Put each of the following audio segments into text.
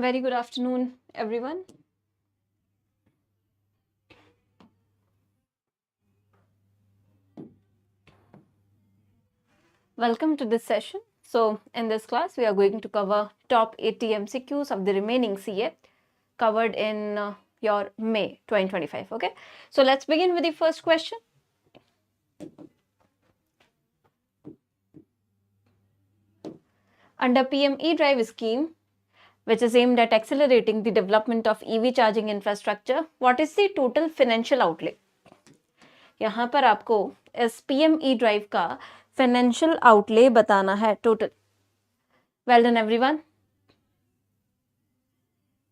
Very good afternoon, everyone. Welcome to this session. So, in this class, we are going to cover top 80 MCQs of the remaining CA covered in your May 2025. Okay, so let's begin with the first question. Under PM E-Drive scheme, which is aimed at accelerating the development of EV charging infrastructure, what is the total financial outlay? यहाँ पर आपको इस PM E-Drive का financial outlay बताना है total. Well done, everyone.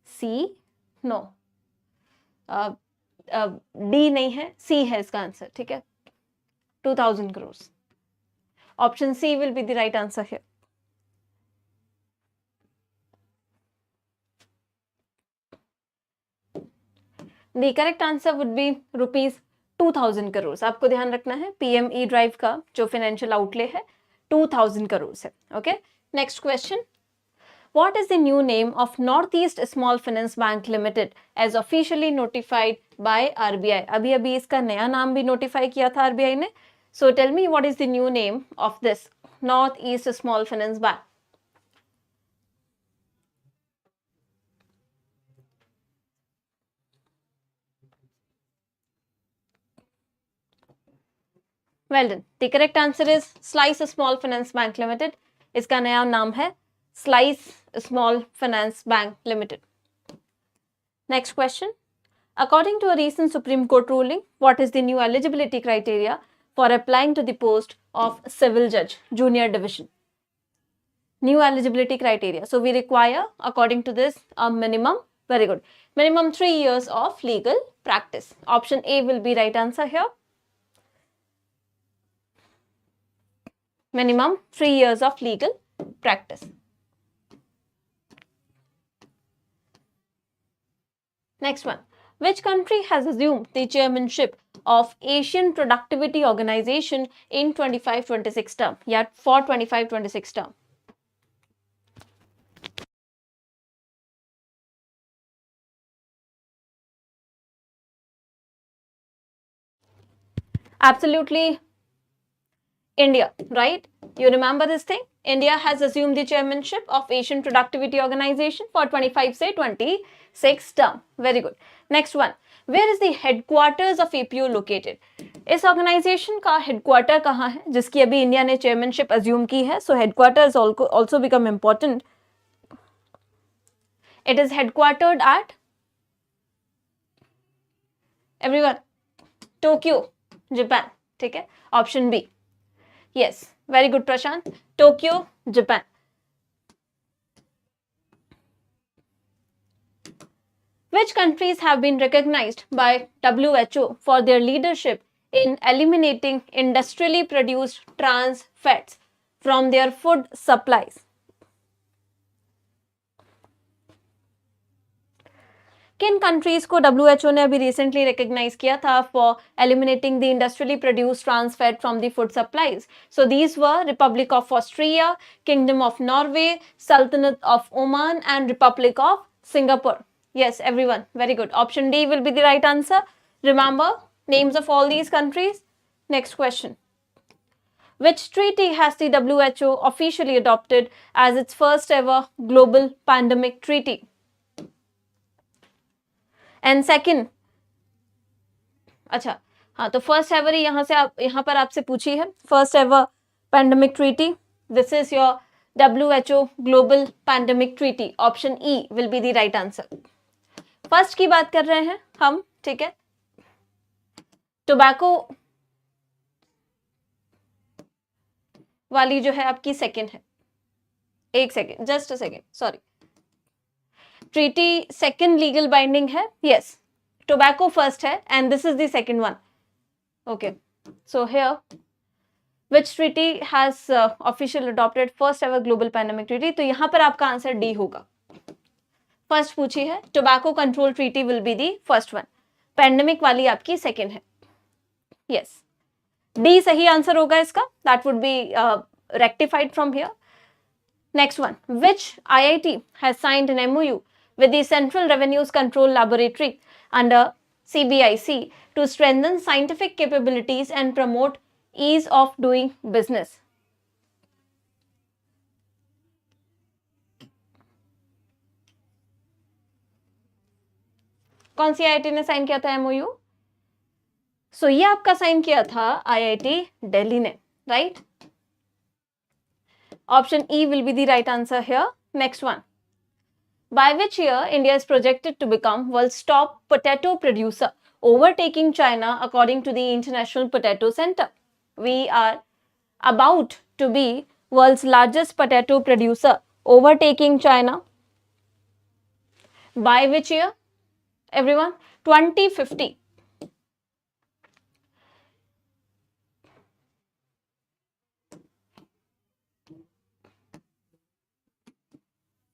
C, no. D नहीं है, C है इसका आंसर. ठीक है, 2000 crores. Option C will be the right answer here. The correct answer would be rupees 2000 crores. आपको ध्यान रखना है PM E-Drive का जो financial outlay है 2000 crores है. Okay, next question. What is the new name of Northeast Small Finance Bank Limited as officially notified by RBI? अभी इसका नया नाम भी notify किया था RBI ने. So tell me what is the new name of this Northeast Small Finance Bank? Well done. The correct answer is Slice Small Finance Bank Limited. इसका नया नाम है Slice Small Finance Bank Limited. Next question. According to a recent Supreme Court ruling, what is the new eligibility criteria for applying to the post of Civil Judge, Junior Division? New eligibility criteria. So we require, according to this, a minimum, very good, minimum 3 years of legal practice. Option A will be right answer here. Minimum 3 years of legal practice. Next one. Which country has assumed the chairmanship of Asian Productivity Organization in 25-26 term? Yeah, for 25-26 term. Absolutely India, right? You remember this thing? India has assumed the chairmanship of Asian Productivity Organization for 25-26 term. Very good. Next one. Where is the headquarters of APO located? इस organization का headquarter कहाँ है जिसकी अभी India ने chairmanship assume की है? So headquarters also become important. It is headquartered at everyone Tokyo, Japan. ठीक है? Option B. Yes, very good, Prashant. Tokyo, Japan. Which countries have been recognized by WHO for their leadership in eliminating industrially produced trans fats from their food supplies? किन countries को WHO ने अभी recently recognise किया था for eliminating the industrially produced trans fat from the food supplies? So these were republic of Austria, kingdom of Norway, sultanate of Oman and republic of Singapore. Yes, everyone, very good. Option D will be the right answer. Remember names of all these countries. Next question. Which treaty has the WHO officially adopted as its first ever global pandemic treaty? And second, अच्छा हाँ, तो first ever he यहाँ पर आपसे पूछी है. First ever pandemic treaty, this is your WHO global pandemic treaty. Option E will be the right answer. First की बात कर रहे हैं हम, ठीक है. टोबैको वाली जो है आपकी सेकेंड है. एक second, just a second, sorry. Treaty second legal binding है. यस, टोबैको फर्स्ट है and this is the second one. Okay, so here which treaty has official adopted first ever global pandemic treaty? तो यहां पर आपका answer D होगा. First पूछी है, tobacco control treaty will be the first one. Pandemic वाली आपकी second है. यस, डी सही आंसर होगा इसका. That would be rectified from here. Next one. Which IIT has signed an MOU with the Central Revenues Control Laboratory under CBIC to strengthen scientific capabilities and promote ease of doing business. कौन सी IIT ने sign किया था MOU? सो ये आपका sign किया था IIT Delhi ने, right? Option E will be the right answer here. Next one. By which year India is projected to become world's top potato producer, overtaking China according to the International Potato Center? We are about to be world's largest potato producer, overtaking China. By which year, everyone? 2050.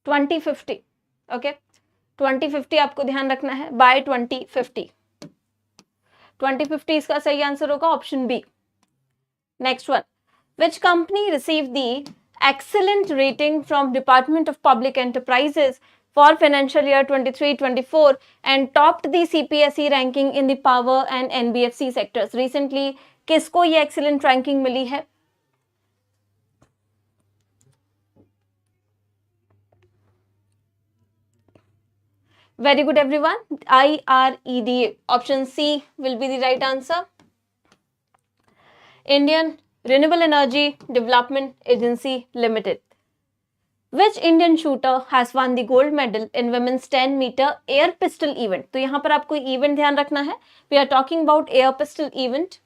2050. Okay, 2050 आपको ध्यान रखना है. Bye 2050. 2050 इसका सही answer होगा option B. Next one. Which company receive the excellent rating from department of public enterprises for financial year 23-24 and topped the CPSE ranking in the power and NBFC sectors? Recently किसको ये excellent ranking मिली है? Very good, everyone. IREDA. Option C will be the right answer. Indian Renewable Energy Development Agency Limited. Which Indian shooter has won the gold medal in women's 10-meter air pistol event? तो यहाँ पर आपको event ध्यान रखना है. We are talking about air pistol event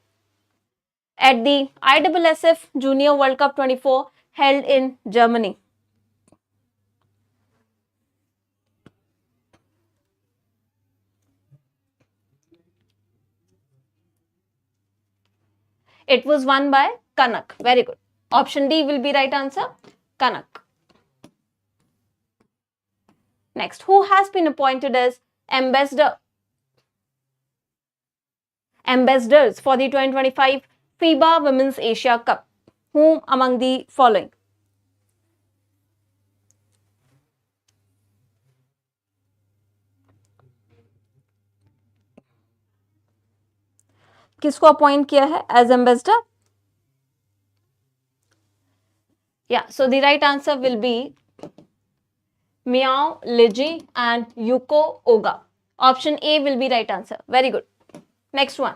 at the ISSF Junior World Cup 24 held in Germany. It was won by Kanak. Very good. Option D will be right answer. Kanak. Next, who has been appointed as ambassadors for the 2025 FIBA Women's Asia Cup? Whom among the following? किसको appoint किया है as ambassador? या so the right answer will be Miao Lizi and Yuko Oga. Option A will be right answer. Very good. Next one.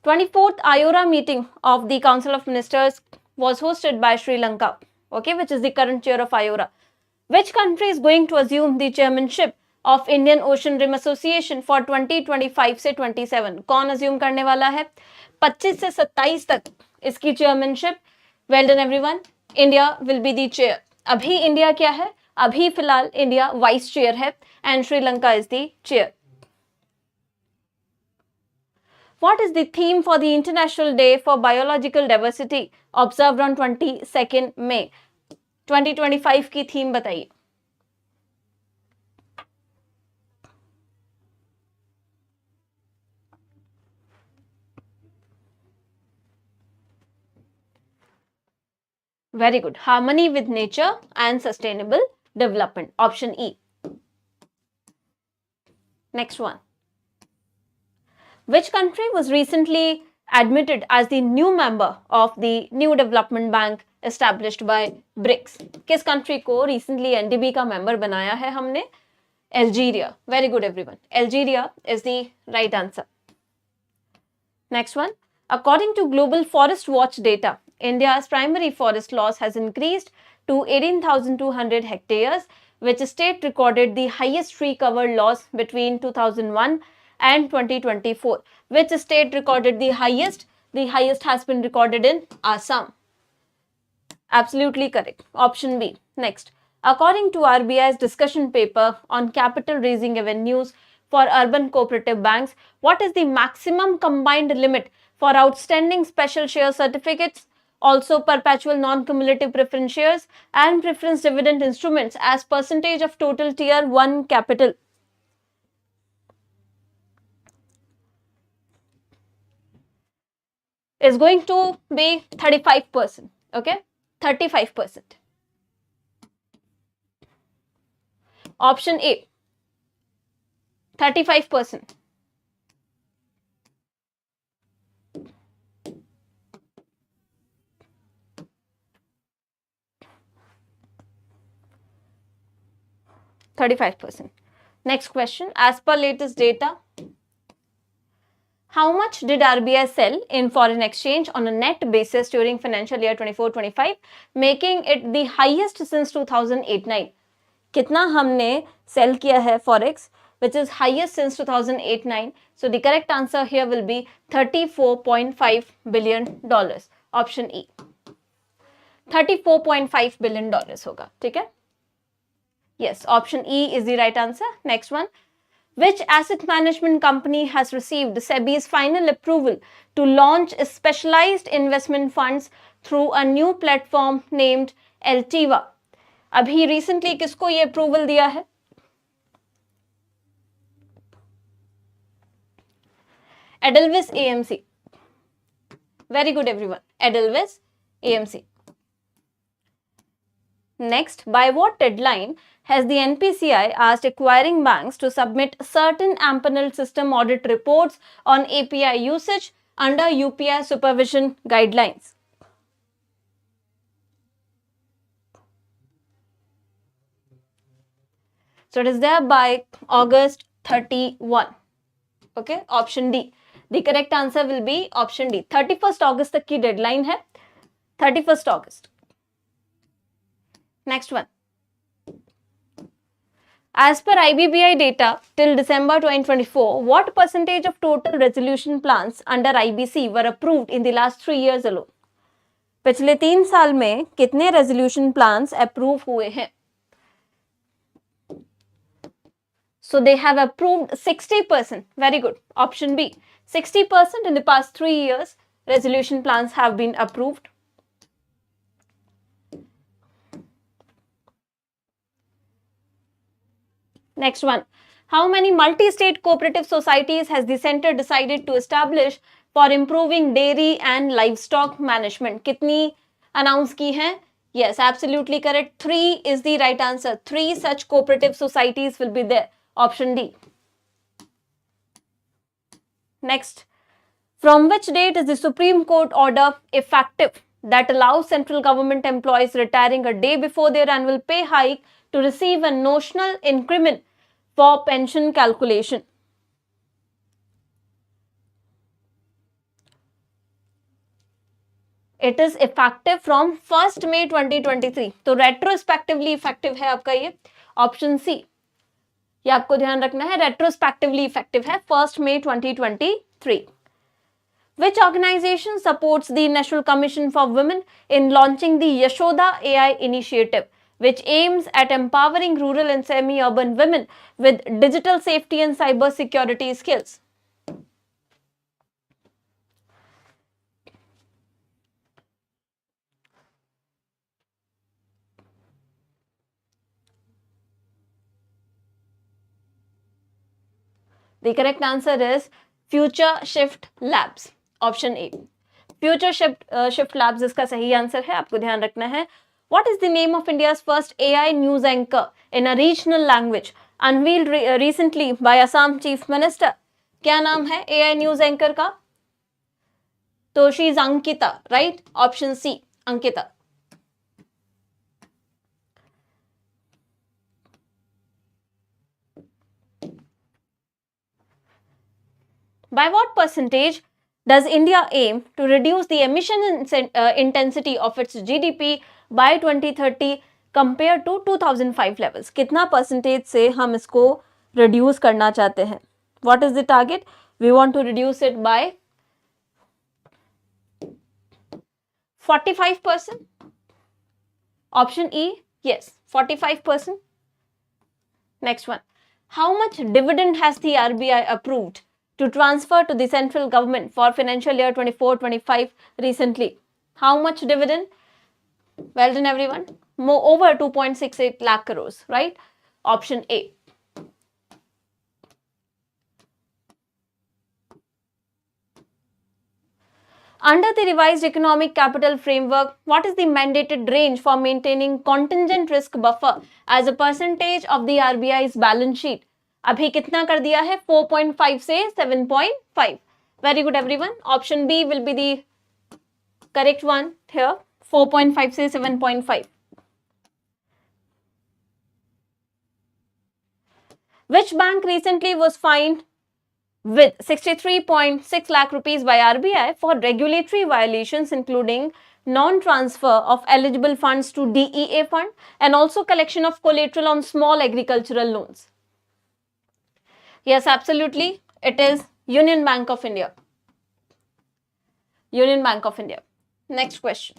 24th IORA meeting of the Council of Ministers was hosted by Sri Lanka, okay, which is the current chair of IORA. Which country is going to assume the chairmanship of Indian Ocean Rim Association for 2025 से 27? कौन assume करने वाला है? 25 से 27 तक इसकी chairmanship. Well done everyone. India will be the chair. अभी India क्या है? अभी फिलहाल इंडिया वाइस चेयर है and Sri Lanka is the chair. What is the theme for the International Day for Biological Diversity observed on 22nd May? 2025 की theme बताइए. Very good. Harmony with nature and sustainable development. Option E. Next one. Which country was recently admitted as the new member of the new development bank established by BRICS? किस country को recently NDB का member बनाया है हमने? Algeria. Very good, everyone. Algeria is the right answer. Next one. According to Global Forest Watch data, India's primary forest loss has increased to 18,200 hectares, which state recorded the highest tree cover loss between 2001 and 2024. Which state recorded the highest? The highest has been recorded in Assam. Absolutely correct. Option B. Next. According to RBI's discussion paper on capital raising avenues for urban cooperative banks, what is the maximum combined limit for outstanding special share certificates, also perpetual non-cumulative preference shares and preference dividend instruments as percentage of total tier 1 capital? Is going to be 35%, okay? 35%. Option A, 35%. Next question, as per latest data, how much did RBI sell in foreign exchange on a net basis during financial year 24-25, making it the highest since 2008-9? कितना हमने sell किया है forex, which is highest since 2008-9? So the correct answer here will be $34.5 billion. Option E, $34.5 billion होगा, ठीक है? Yes, option E is the right answer. Next one. Which asset management company has received SEBI's final approval to launch specialized investment funds through a new platform named Altiva? अभी recently किसको ये approval दिया है? Edelweiss AMC. Very good everyone. Edelweiss AMC. Next, by what deadline has the NPCI asked acquiring banks to submit certain AMPANEL system audit reports on API usage under UPI supervision guidelines? So it is there by August 31. Okay, option D. The correct answer will be option D. 31st August तक की deadline है. 31st August. Next one. As per IBBI data till December 2024, what percentage of total resolution plans under IBC were approved in the last 3 years alone? पिछले 3 साल में कितने resolution plans approve हुए हैं? So they have approved 60%. Very good. Option B. 60% in the past 3 years, resolution plans have been approved. Next one. How many multi-state cooperative societies has the center decided to establish for improving dairy and livestock management? कितनी announce की हैं? Yes, absolutely correct. 3 is the right answer. 3 such cooperative societies will be there. Option D. Next. From which date is the Supreme Court order effective that allows central government employees retiring a day before their annual pay hike to receive a notional increment for pension calculation? It is effective from 1st May 2023. तो retrospectively effective है आपका ये. Option C. ये आपको ध्यान रखना है, retrospectively effective है 1st May 2023. Which organization supports the National Commission for Women in launching the Yashoda AI initiative, which aims at empowering rural and semi-urban women with digital safety and cyber security skills? The correct answer is Future Shift Labs. Option A. Future Shift Labs इसका सही answer है, आपको ध्यान रखना है. What is the name of India's first AI news anchor in a regional language unveiled recently by Assam Chief Minister? क्या नाम है AI news anchor का? तो she is Ankita, right? Option C, Ankita. By what percentage does India aim to reduce the emission intensity of its GDP by 2030 compared to 2005 levels? कितना percentage से हम इसको reduce करना चाहते हैं? What is the target? We want to reduce it by 45%. Option E, yes, 45%. Next one. How much dividend has the RBI approved to transfer to the central government for financial year 24-25 recently? How much dividend? Well done everyone. Over 2.68 lakh crores, right? Option A. Under the revised economic capital framework, what is the mandated range for maintaining contingent risk buffer as a percentage of the RBI's balance sheet? अभी कितना कर दिया है? 4.5 से 7.5. Very good everyone. Option B will be the correct one here. 4.5 से 7.5. Which bank recently was fined with 63.6 lakh rupees by RBI for regulatory violations including non-transfer of eligible funds to DEA fund and also collection of collateral on small agricultural loans? Yes, absolutely. It is Union Bank of India. Union Bank of India. Next question.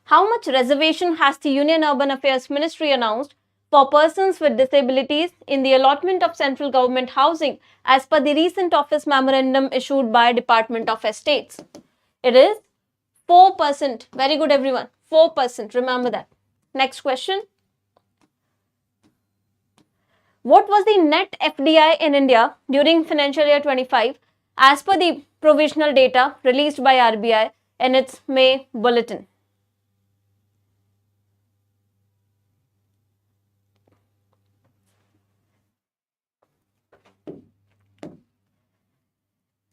How much reservation has the Union Urban Affairs Ministry announced for persons with disabilities in the allotment of central government housing as per the recent office memorandum issued by Department of Estates? It is 4%. Very good everyone. 4%. Remember that. Next question. What was the net FDI in India during financial year 25 as per the provisional data released by RBI in its May bulletin?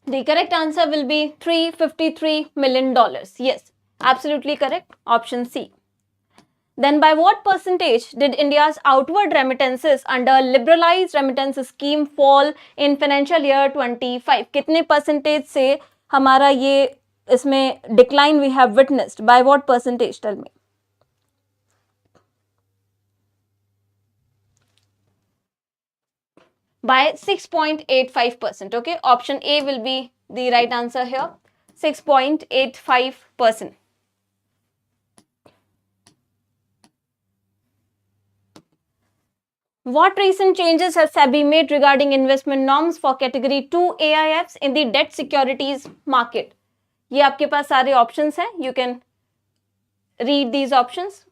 The correct answer will be $353 million. Yes, absolutely correct. Option C. Then by what percentage did India's outward remittances under liberalized remittance scheme fall in financial year 25? कितने percentage से हमारा ये इसमें decline we have witnessed? By what percentage? Tell me. By 6.85%. Okay, option A will be the right answer here. 6.85%. What recent changes has SEBI made regarding investment norms for category 2 AIFs in the debt securities market? ये आपके पास सारे options हैं. You can read these options.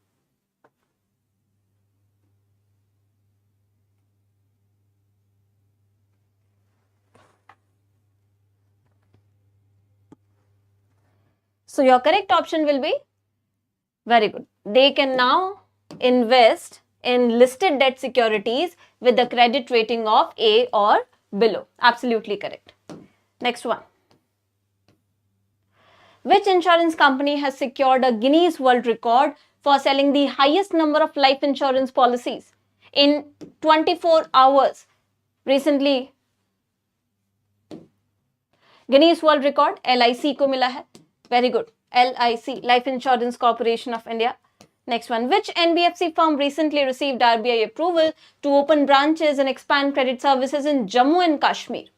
So your correct option will be very good. They can now invest in listed debt securities with a credit rating of A or below. Absolutely correct. Next one. Which insurance company has secured a Guinness World Record for selling the highest number of life insurance policies in 24 hours? Recently, Guinness World Record LIC को मिला है. Very good. LIC, Life Insurance Corporation of India. Next one. Which NBFC firm recently received RBI approval to open branches and expand credit services in Jammu and Kashmir?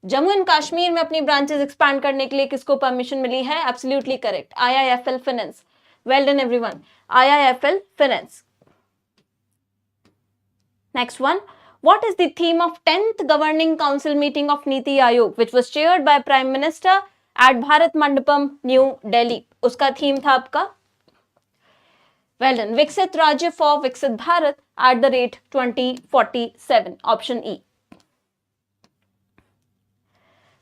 Jammu and Kashmir में अपनी branches expand करने के लिए किसको permission मिली है? Absolutely correct. IIFL Finance. Well done everyone. IIFL Finance. Next one. What is the theme of 10th Governing Council meeting of Niti Aayog, which was chaired by Prime Minister at Bharat Mandapam, New Delhi? उसका theme था आपका well done विकसित राज्य for विकसित Bharat at the rate 2047. Option E.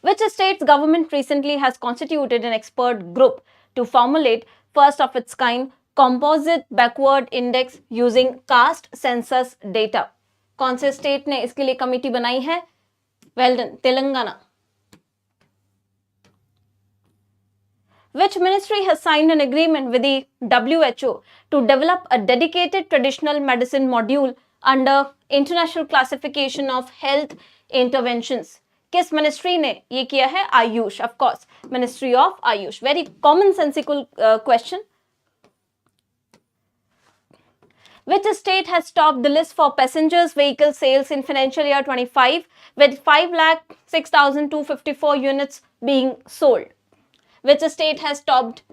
Which state's government recently has constituted an expert group to formulate first of its kind composite backward index using caste census data? कौन से state ने इसके लिए committee बनाई है? Well done, Telangana. Which ministry has signed an agreement with the WHO to develop a dedicated traditional medicine module under International Classification of Health Interventions? किस ministry ने ये किया है? Ayush, of course, ministry of Ayush. Very common sensical question. Which state has topped the list for passengers vehicle sales in financial year 25 with 5,06,254 units being sold? Which state has topped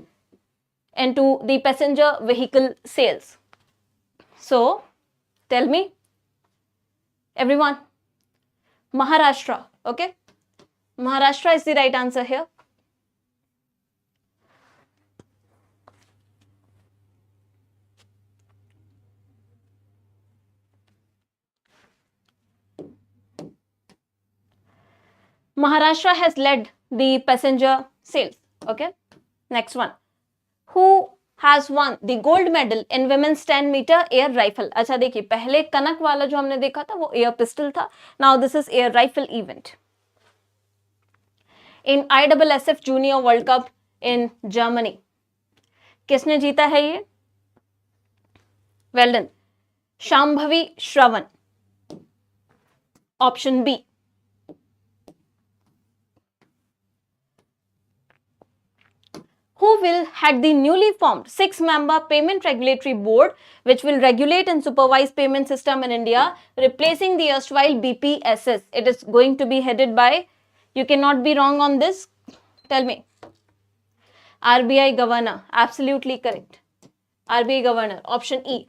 into the passenger vehicle sales? So, tell me, everyone. Maharashtra. Okay, Maharashtra is the right answer here. Maharashtra has led the passenger sales. Okay, next one. Who has won the gold medal in women's 10-meter air rifle? अच्छा देखिए, पहले कनक वाला जो हमने देखा था वो air pistol था. Now this is air rifle event. In ISSF Junior World Cup in Germany, किसने जीता है ये? Well done. Shambhavi Shravan. Option B. Who will head the newly formed 6-member Payment Regulatory Board, which will regulate and supervise payment system in India, replacing the erstwhile BPSS? It is going to be headed by, you cannot be wrong on this. Tell me. RBI Governor. Absolutely correct. RBI Governor. Option E.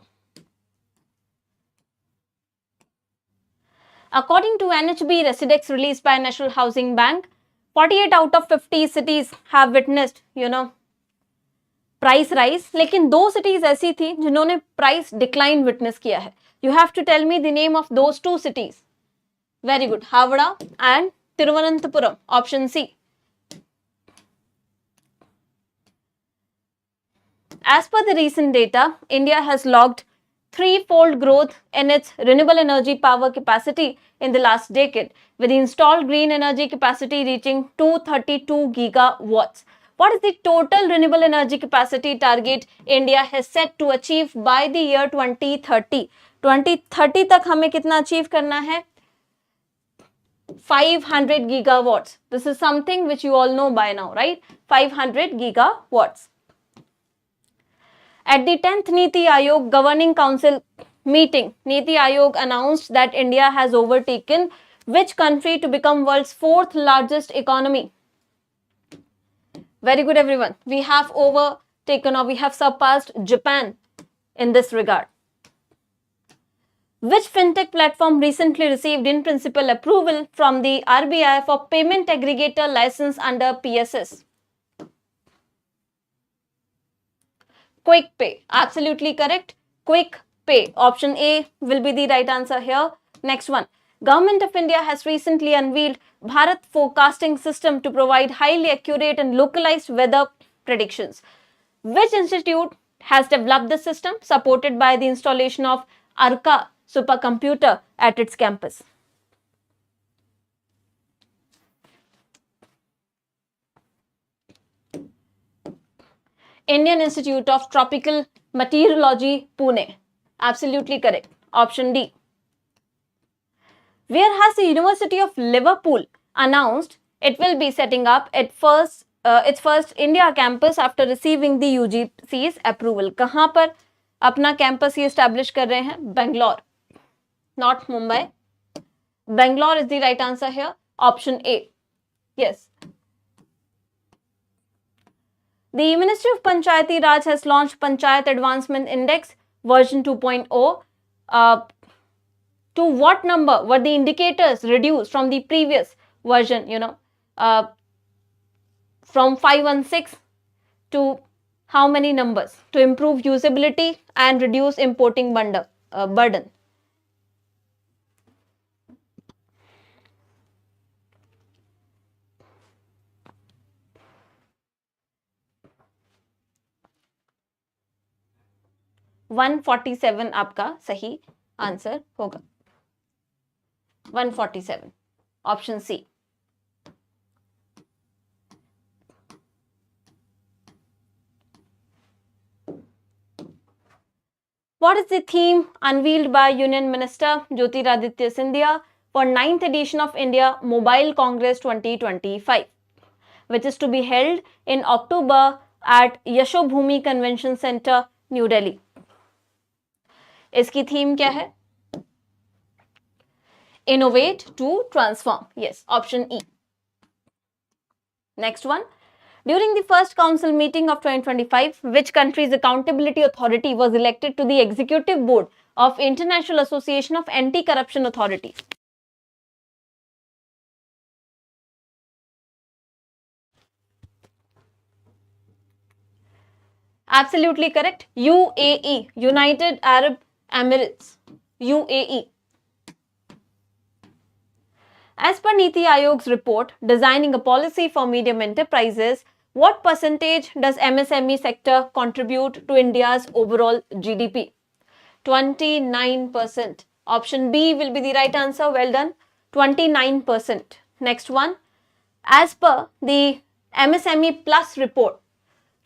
According to NHB Residex released by National Housing Bank, 48 out of 50 cities have witnessed, price rise, लेकिन 2 cities ऐसी थी जिन्होंने price decline witness किया है. You have to tell me the name of those 2 cities. Very good. Howrah and Thiruvananthapuram. Option C. As per the recent data, India has logged 3-fold growth in its renewable energy power capacity in the last decade, with the installed green energy capacity reaching 232 gigawatts. What is the total renewable energy capacity target India has set to achieve by the year 2030? 2030 तक हमें कितना achieve करना है? 500 gigawatts. This is something which you all know by now, right? 500 gigawatts. At the 10th Niti Aayog Governing Council meeting, Niti Aayog announced that India has overtaken which country to become world's 4th largest economy? Very good, everyone. We have overtaken, or we have surpassed Japan in this regard. Which fintech platform recently received in principle approval from the RBI for payment aggregator license under PSS? Quick Pay. Absolutely correct. Quick Pay. Option A will be the right answer here. Next one. Government of India has recently unveiled Bharat Forecasting System to provide highly accurate and localized weather predictions. Which institute has developed this system, supported by the installation of Arca supercomputer at its campus? Indian Institute of Tropical Meteorology, Pune. Absolutely correct. Option D. Where has the University of Liverpool announced it will be setting up its first India campus after receiving the UGC's approval? कहाँ पर अपना campus ये establish कर रहे हैं? Bangalore, not Mumbai. Bangalore is the right answer here. Option A. Yes. The Ministry of Panchayati Raj has launched Panchayat Advancement Index version 2.0. To what number were the indicators reduced from the previous version, from 516 to how many numbers to improve usability and reduce importing burden? $147 आपका सही answer होगा. 147. Option C. What is the theme unveiled by Union Minister Jyotiraditya Scindia for 9th edition of India Mobile Congress 2025, which is to be held in October at Yashobhumi Convention Center, New Delhi? इसकी theme क्या है? Innovate to transform. Yes, option E. Next one. During the first council meeting of 2025, which country's accountability authority was elected to the executive board of International Association of Anti-Corruption Authorities? Absolutely correct. UAE, United Arab Emirates. UAE. As per Niti Aayog's report, Designing a Policy for Medium Enterprises, what percentage does MSME sector contribute to India's overall GDP? 29%. Option B will be the right answer. Well done. 29%. Next one. As per the MSME Plus report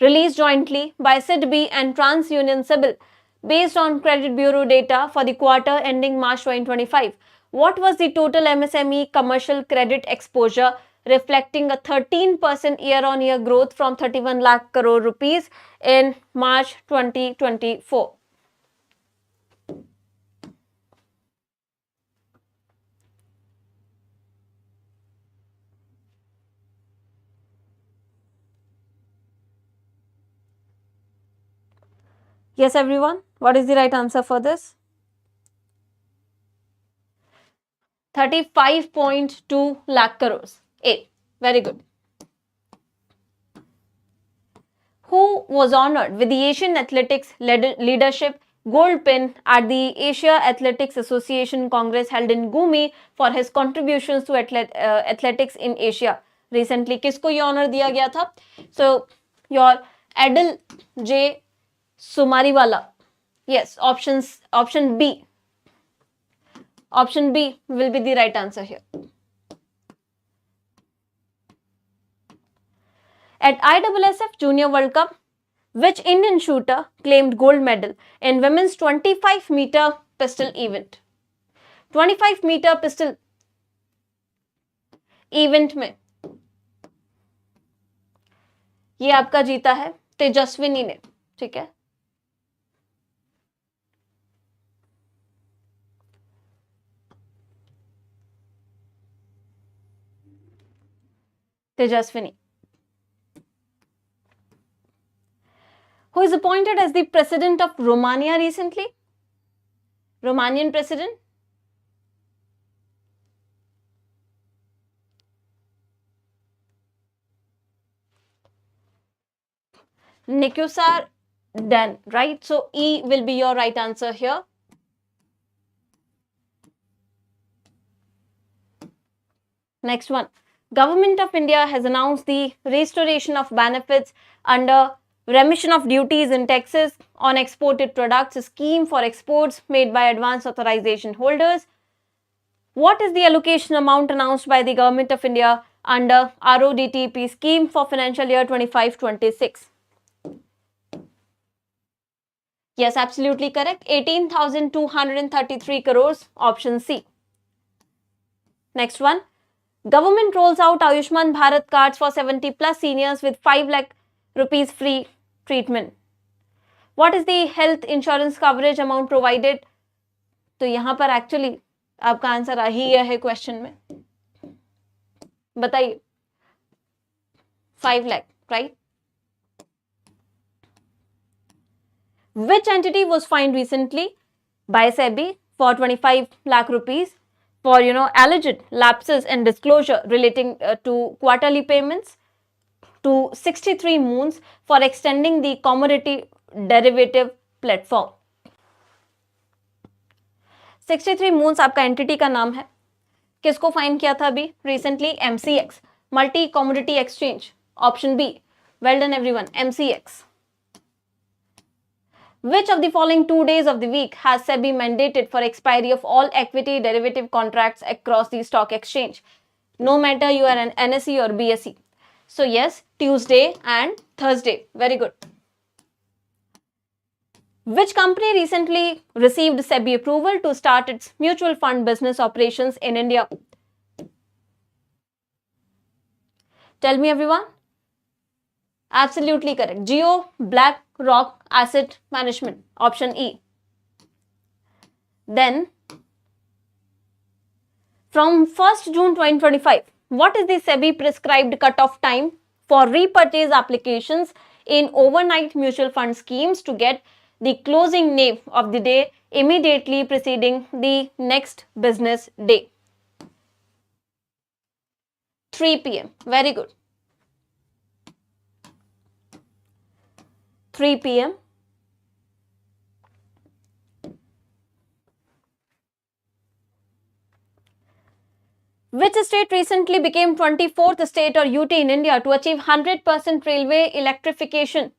released jointly by SIDBI and TransUnion CIBIL based on Credit Bureau data for the quarter ending March 2025, what was the total MSME commercial credit exposure, reflecting a 13% year-on-year growth from 31 lakh crore rupees in March 2024? Yes, everyone. What is the right answer for this? 35.2 lakh crores. A. Very good. Who was honored with the Asian Athletics Leadership Gold Pin at the Asia Athletics Association Congress held in Gumi for his contributions to athletics in Asia? Recently, किसको ये honor दिया गया था? So, your Adil J. Sumariwala. Yes, option B. Option B will be the right answer here. At ISSF Junior World Cup, which Indian shooter claimed gold medal in women's 25-meter pistol event? 25-meter pistol event में ये आपका जीता है तेजस्विनी ने, ठीक है. Tejaswini, who is appointed as the president of Romania recently? Romanian president? Nikusar Dan, right? So E will be your right answer here. Next one. Government of India has announced the restoration of benefits under remission of duties and taxes on exported products, a scheme for exports made by advance authorization holders. What is the allocation amount announced by the Government of India under RODTEP scheme for financial year 25-26? Yes, absolutely correct. 18,233 crores, option C. Next one. Government rolls out Ayushman Bharat cards for 70 plus seniors with 5 lakh rupees free treatment. What is the health insurance coverage amount provided? तो यहाँ पर actually आपका answer आ ही गया है question में. बताइए. 5 lakh, right? Which entity was fined recently by SEBI for 25 lakh rupees for, alleged lapses in disclosure relating to quarterly payments to 63 moons for extending the commodity derivative platform? 63 moons आपका entity का नाम है. किसको fine किया था अभी recently? MCX, multi commodity exchange. Option B. Well done everyone. MCX. Which of the following 2 days of the week has SEBI mandated for expiry of all equity derivative contracts across the stock exchange? No matter you are an NSE or BSE. So yes, Tuesday and Thursday. Very good. Which company recently received SEBI approval to start its mutual fund business operations in India? Tell me everyone. Absolutely correct. Jio BlackRock Asset Management. Option E. Then, from 1st June 2025, what is the SEBI prescribed cutoff time for repurchase applications in overnight mutual fund schemes to get the closing NAV of the day immediately preceding the next business day? 3 p.m. Very good. 3 p.m. Which Which state recently became 24th state or UT in India to achieve 100% railway electrification?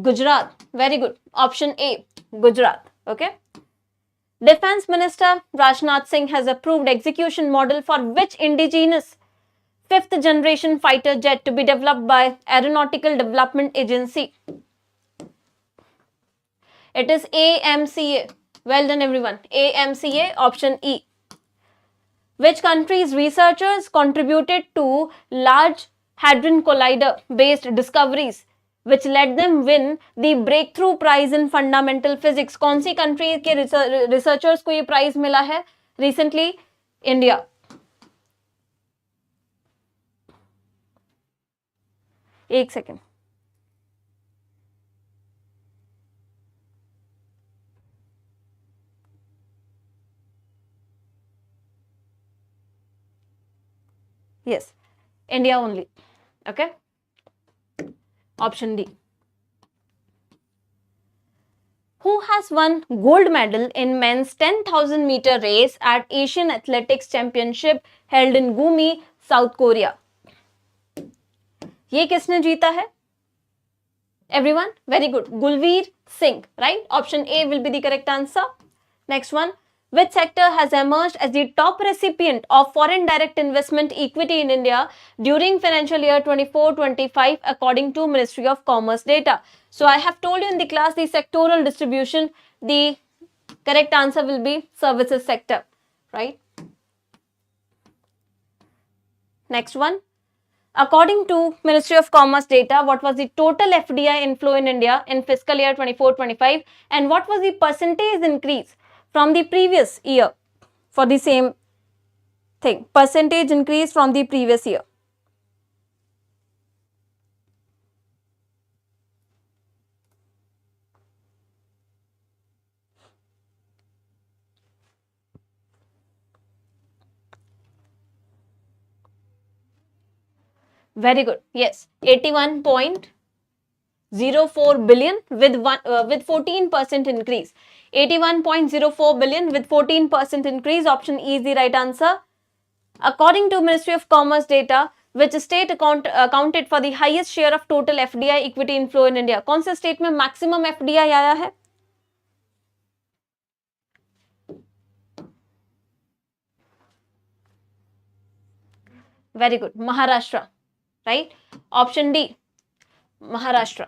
Gujarat. Very good. Option A, Gujarat. Okay. Defense Minister Rajnath Singh has approved execution model for which indigenous fifth generation fighter jet to be developed by Aeronautical Development Agency? It is AMCA. Well done, everyone. AMCA, option E. Which country's researchers contributed to Large Hadron Collider based discoveries which led them win the breakthrough prize in fundamental physics? कौन सी country के researchers को ये prize मिला है recently? India. एक second. Yes, India only. Okay. Option D. Who has won gold medal in men's 10,000 meter race at Asian Athletics Championship held in Gumi, South Korea? ये किसने जीता है? Everyone, very good. Gulveer Singh, right? Option A will be the correct answer. Next one. Which sector has emerged as the top recipient of foreign direct investment equity in India during financial year 24-25 according to Ministry of Commerce data? So I have told you in the class the sectoral distribution. The correct answer will be services sector, right? Next one. According to Ministry of Commerce data, what was the total FDI inflow in India in fiscal year 24-25 and what was the percentage increase from the previous year for the same thing? Percentage increase from the previous year. Very good. Yes, 81.04 billion with 14% increase. 81.04 billion with 14% increase. Option E is the right answer. According to Ministry of Commerce data, which state accounted for the highest share of total FDI equity inflow in India? कौन से state में maximum FDI आया है? Very good. Maharashtra, right? Option D, Maharashtra.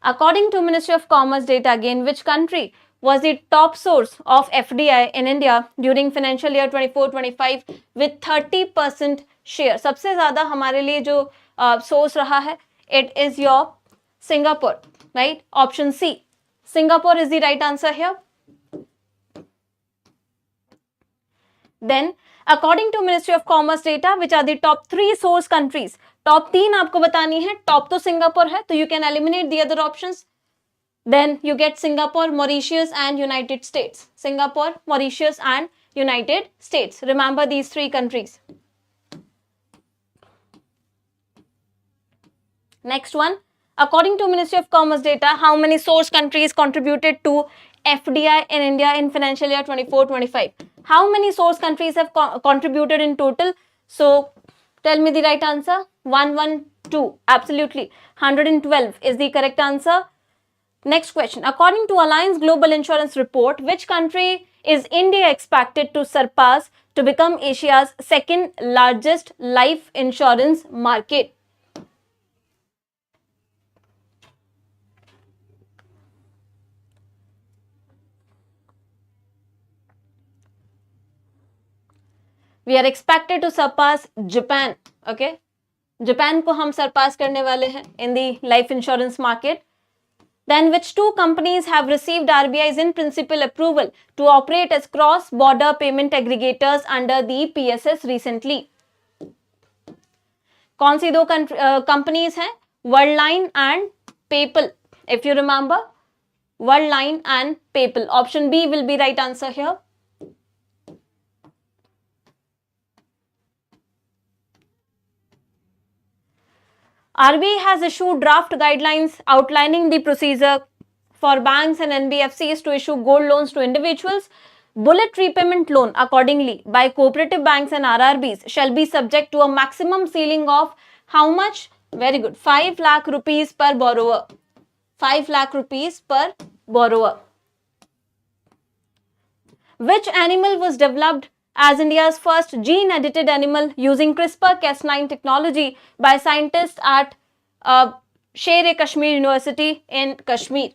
According to Ministry of Commerce data, again, which country was the top source of FDI in India during financial year 24-25 with 30% share? सबसे ज़्यादा हमारे लिए जो source रहा है, it is your Singapore, right? Option C, Singapore is the right answer here. Then, according to Ministry of Commerce data, which are the top 3 source countries? Top 3 आपको बतानी है. टॉप तो सिंगापुर है, तो you can eliminate the other options. Then you get Singapore, Mauritius and United States. Singapore, Mauritius and United States. Remember these 3 countries. Next one. According to Ministry of Commerce data, how many source countries contributed to FDI in India in financial year 24-25? How many source countries have contributed in total? So tell me the right answer. 112. Absolutely. 112 is the correct answer. Next question. According to Alliance Global Insurance report, which country is India expected to surpass to become Asia's second largest life insurance market? We are expected to surpass Japan. Okay. Japan को हम सरपास करने वाले हैं in the life insurance market. Then which 2 companies have received RBI's in principle approval to operate as cross-border payment aggregators under the PSS recently? कौन सी 2 companies हैं? Worldline and PayPal. If you remember, Worldline and PayPal. Option B will be right answer here. RBI has issued draft guidelines outlining the procedure for banks and NBFCs to issue gold loans to individuals. Bullet repayment loan accordingly by cooperative banks and RRBs shall be subject to a maximum ceiling of how much? Very good, 5 lakh rupees per borrower. 5 lakh rupees per borrower. Which animal was developed as India's first gene-edited animal using CRISPR-Cas9 technology by scientists at Sher-e-Kashmir University in Kashmir?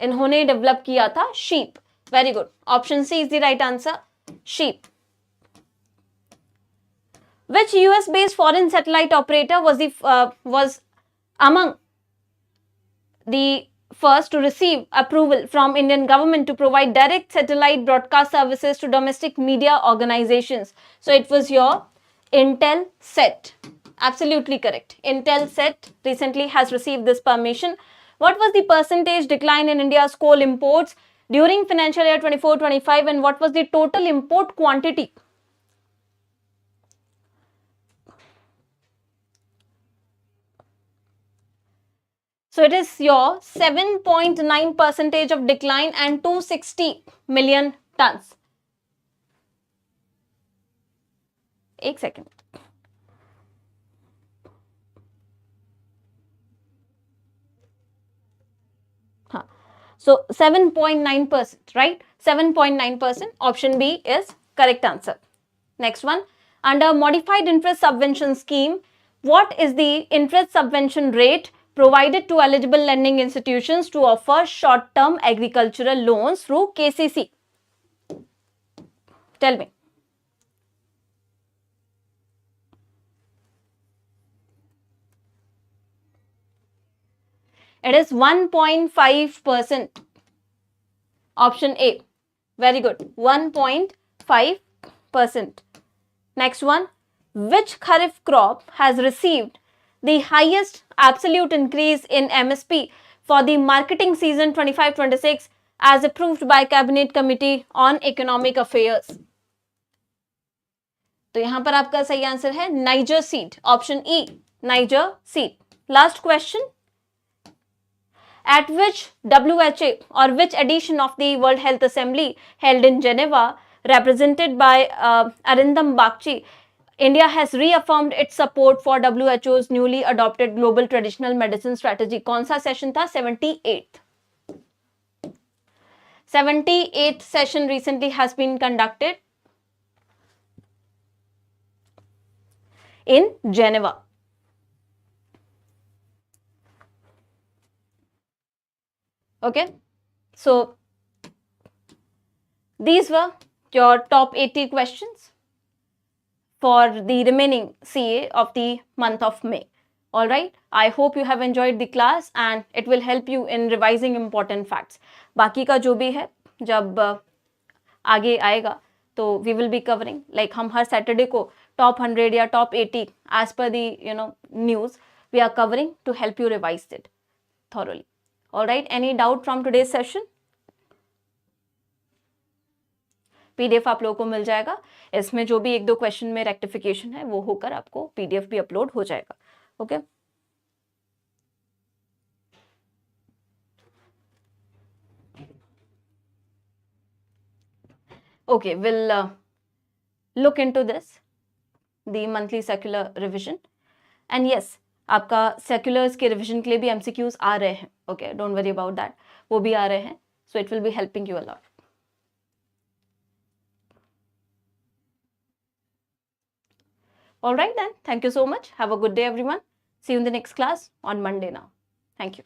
इन्होंने develop किया था sheep. Very good. Option C is the right answer. Sheep. Which US-based foreign satellite operator was among the first to receive approval from Indian government to provide direct satellite broadcast services to domestic media organizations? So it was your Intelsat. Absolutely correct. Intelsat recently has received this permission. What was the percentage decline in India's coal imports during financial year 24-25 and what was the total import quantity? So it is your 7.9% of decline and 260 million tons. एक second. So 7.9%, right? 7.9%. Option B is correct answer. Next one. Under modified interest subvention scheme, what is the interest subvention rate provided to eligible lending institutions to offer short-term agricultural loans through KCC? Tell me. It is 1.5%. Option A. Very good. 1.5%. Next one. Which Kharif crop has received the highest absolute increase in MSP for the marketing season 25-26 as approved by Cabinet Committee on Economic Affairs? तो यहां पर आपका सही answer है niger seed. Option E, niger seed. Last question. At which WHA or which edition of the World Health Assembly held in Geneva, represented by Arindam Bagchi, India has reaffirmed its support for WHO's newly adopted Global Traditional Medicine Strategy? कौन सा session था? 78th. 78th session recently has been conducted in Geneva. Okay, so these were your top 80 questions for the remaining CA of the month of May. All right, I hope you have enjoyed the class and it will help you in revising important facts. बाकी का जो भी है जब आगे आएगा तो we will be covering, like हम हर Saturday को top 100 या top 80 as per the news we are covering to help you revise it thoroughly. All right, any doubt from today's session? PDF आप लोगों को मिल जाएगा. इसमें जो भी 1-2 क्वेश्चन में रेक्टिफिकेशन है वो होकर आपको PDF भी अपलोड हो जाएगा. Okay, okay, we'll look into this, the monthly circular revision, and yes, आपका circulars के revision के लिए भी MCQs आ रहे हैं. Okay, don't worry about that. वो भी आ रहे हैं, so it will be helping you a lot. All right then, thank you so much. Have a good day everyone. See you in the next class on Monday now. Thank you.